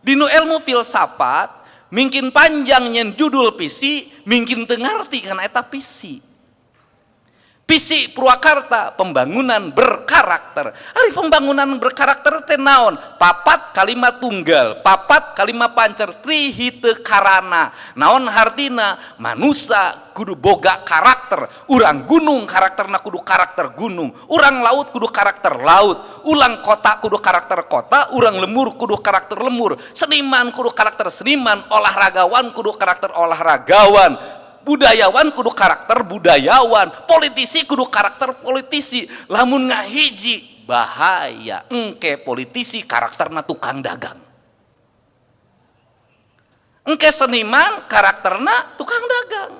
Dinu ilmu filsafat mungkin panjang nyen judul pisi, mungkin tengarti karena eta pisi. Visi Purwakarta pembangunan berkarakter. Ari pembangunan berkarakter teh naon? Papat kalimat tunggal, papat kalimat pancer tri hite karana. Naon hartina? Manusia kudu boga karakter. Urang gunung karakterna kudu karakter gunung. Urang laut kudu karakter laut. Ulang kota kudu karakter kota. Urang lemur kudu karakter lemur. Seniman kudu karakter seniman. Olahragawan kudu karakter olahragawan. Budayawan kudu karakter budayawan, politisi kudu karakter politisi. Lamun ngahiji bahaya engke politisi karakterna tukang dagang, engke seniman karakterna tukang dagang,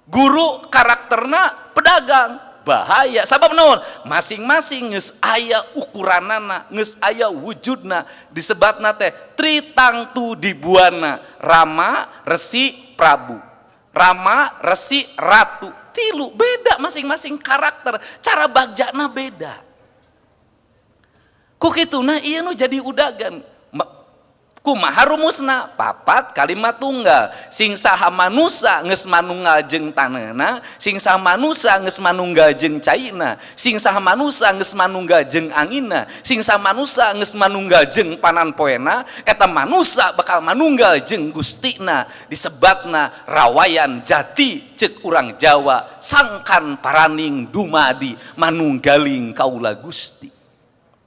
guru karakterna pedagang. Bahaya sabab naon? Masing-masing geus aya ukuranana, geus aya wujudna. Disebatna teh tritangtu dibuana, Rama, Resi, Prabu. Rama, Resi, Ratu. Tilu beda masing-masing karakter, cara bagjana beda. Ku kituna ieu nu jadi udagan. Kumaha rumusna? Papat kalimat tunggal. Sing saha manusa geus manunggal jeung taneuna, sing saha manusa geus manunggal jeung caina, sing saha manusa geus manunggal jeung anginna, sing saha manusa geus manunggal jeung pananpoena, eta manusa bakal manunggal jeung Gustina. Disebatna rawayan jati ceuk urang Jawa, sangkan paraning dumadi manunggaling kaula Gusti.